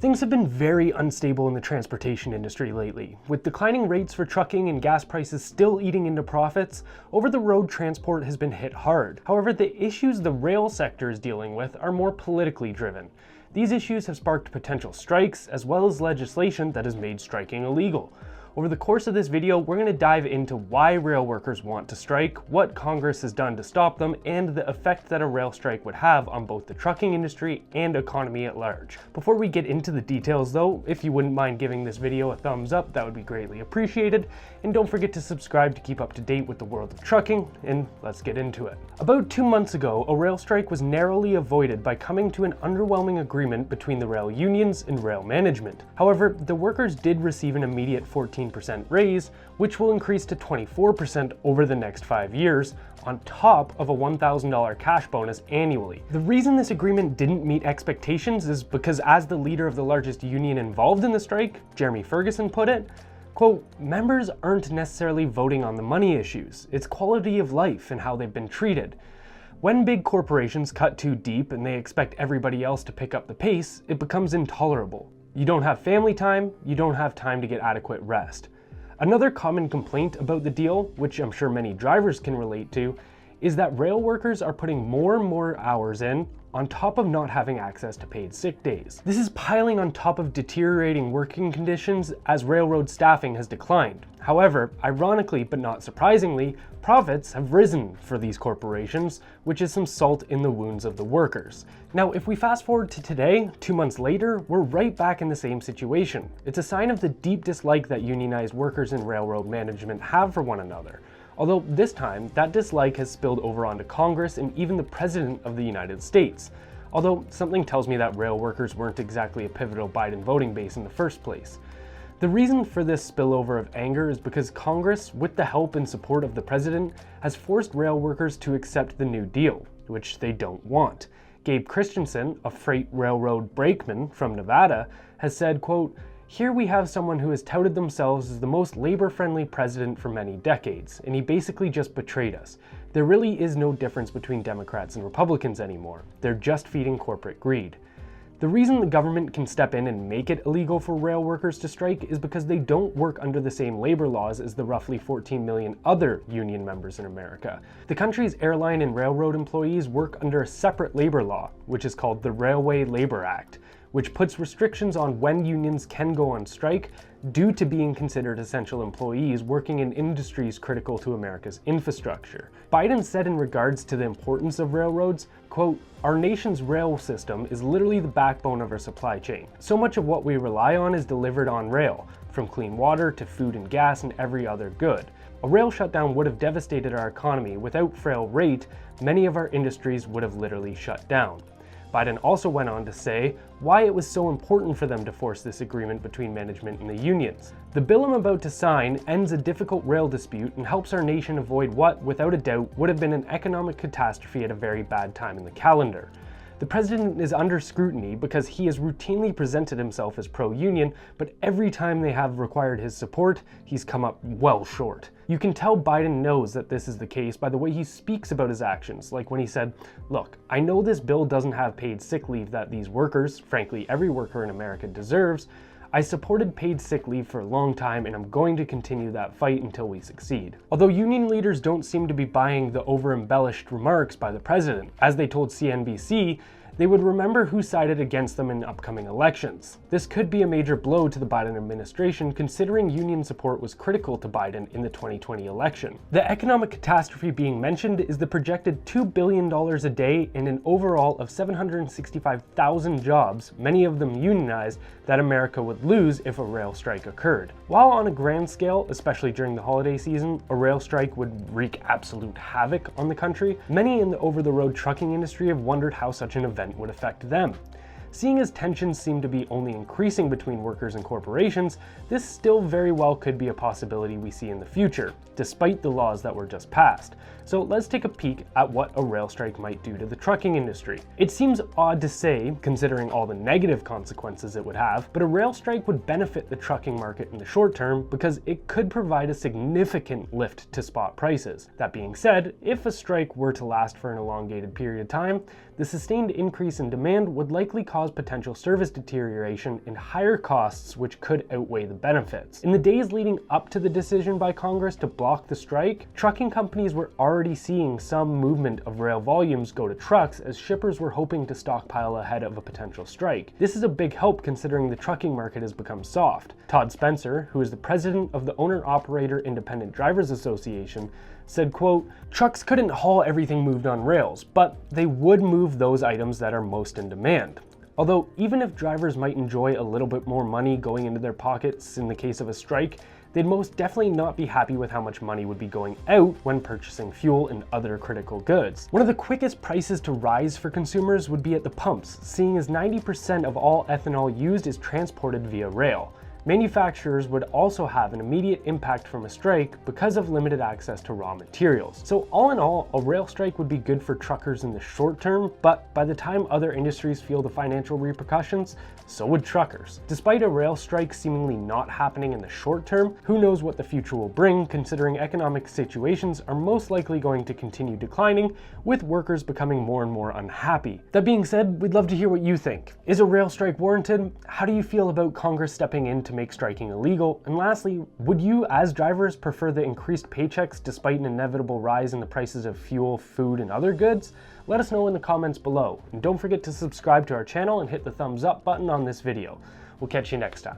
Things have been very unstable in the transportation industry lately. With declining rates for trucking and gas prices still eating into profits, over-the-road transport has been hit hard. However, the issues the rail sector is dealing with are more politically driven. These issues have sparked potential strikes, as well as legislation that has made striking illegal. Over the course of this video, we're going to dive into why rail workers want to strike, what Congress has done to stop them, and the effect that a rail strike would have on both the trucking industry and economy at large. Before we get into the details though, if you wouldn't mind giving this video a thumbs up, that would be greatly appreciated. And don't forget to subscribe to keep up to date with the world of trucking, and let's get into it. About 2 months ago, a rail strike was narrowly avoided by coming to an underwhelming agreement between the rail unions and rail management. However, the workers did receive an immediate 14% raise, which will increase to 24% over the next 5 years, on top of a $1,000 cash bonus annually. The reason this agreement didn't meet expectations is because, as the leader of the largest union involved in the strike, Jeremy Ferguson, put it, quote, "Members aren't necessarily voting on the money issues, it's quality of life and how they've been treated. When big corporations cut too deep and they expect everybody else to pick up the pace, it becomes intolerable. You don't have family time, you don't have time to get adequate rest." Another common complaint about the deal, which I'm sure many drivers can relate to, is that rail workers are putting more and more hours in, on top of not having access to paid sick days. This is piling on top of deteriorating working conditions as railroad staffing has declined. However, ironically but not surprisingly, profits have risen for these corporations, which is some salt in the wounds of the workers. Now, if we fast forward to today, 2 months later, we're right back in the same situation. It's a sign of the deep dislike that unionized workers and railroad management have for one another. Although this time, that dislike has spilled over onto Congress and even the President of the United States. Although something tells me that rail workers weren't exactly a pivotal Biden voting base in the first place. The reason for this spillover of anger is because Congress, with the help and support of the President, has forced rail workers to accept the New Deal, which they don't want. Gabe Christensen, a freight railroad brakeman from Nevada, has said, quote, "Here we have someone who has touted themselves as the most labor-friendly president for many decades, and he basically just betrayed us. There really is no difference between Democrats and Republicans anymore. They're just feeding corporate greed." The reason the government can step in and make it illegal for rail workers to strike is because they don't work under the same labor laws as the roughly 14 million other union members in America. The country's airline and railroad employees work under a separate labor law, which is called the Railway Labor Act, which puts restrictions on when unions can go on strike due to being considered essential employees working in industries critical to America's infrastructure. Biden said in regards to the importance of railroads, quote, "Our nation's rail system is literally the backbone of our supply chain. So much of what we rely on is delivered on rail, from clean water to food and gas and every other good. A rail shutdown would have devastated our economy. Without rail rate, many of our industries would have literally shut down." Biden also went on to say why it was so important for them to force this agreement between management and the unions. "The bill I'm about to sign ends a difficult rail dispute and helps our nation avoid what, without a doubt, would have been an economic catastrophe at a very bad time in the calendar. The president is under scrutiny because he has routinely presented himself as pro-union, but every time they have required his support, he's come up well short." You can tell Biden knows that this is the case by the way he speaks about his actions, like when he said, "Look, I know this bill doesn't have paid sick leave that these workers, frankly every worker in America, deserves. I supported paid sick leave for a long time and I'm going to continue that fight until we succeed." Although union leaders don't seem to be buying the over-embellished remarks by the president, as they told CNBC, they would remember who sided against them in upcoming elections. This could be a major blow to the Biden administration, considering union support was critical to Biden in the 2020 election. The economic catastrophe being mentioned is the projected $2 billion a day and an overall of 765,000 jobs, many of them unionized, that America would lose if a rail strike occurred. While on a grand scale, especially during the holiday season, a rail strike would wreak absolute havoc on the country, many in the over-the-road trucking industry have wondered how such an event would affect them. Seeing as tensions seem to be only increasing between workers and corporations, this still very well could be a possibility we see in the future, despite the laws that were just passed. So let's take a peek at what a rail strike might do to the trucking industry. It seems odd to say, considering all the negative consequences it would have, but a rail strike would benefit the trucking market in the short term because it could provide a significant lift to spot prices. That being said, if a strike were to last for an elongated period of time, the sustained increase in demand would likely cause cause potential service deterioration and higher costs which could outweigh the benefits. In the days leading up to the decision by Congress to block the strike, trucking companies were already seeing some movement of rail volumes go to trucks as shippers were hoping to stockpile ahead of a potential strike. This is a big help considering the trucking market has become soft. Todd Spencer, who is the president of the Owner-Operator Independent Drivers Association, said, quote, "Trucks couldn't haul everything moved on rails, but they would move those items that are most in demand. Although even if drivers might enjoy a little bit more money going into their pockets in the case of a strike, they'd most definitely not be happy with how much money would be going out when purchasing fuel and other critical goods." One of the quickest prices to rise for consumers would be at the pumps, seeing as 90% of all ethanol used is transported via rail. Manufacturers would also have an immediate impact from a strike because of limited access to raw materials. So all in all, a rail strike would be good for truckers in the short term, but by the time other industries feel the financial repercussions, so would truckers. Despite a rail strike seemingly not happening in the short term, who knows what the future will bring, considering economic situations are most likely going to continue declining, with workers becoming more and more unhappy. That being said, we'd love to hear what you think. Is a rail strike warranted? How do you feel about Congress stepping in to make striking illegal? And lastly, would you as drivers prefer the increased paychecks despite an inevitable rise in the prices of fuel, food, and other goods? Let us know in the comments below. And don't forget to subscribe to our channel and hit the thumbs up button on this video. We'll catch you next time.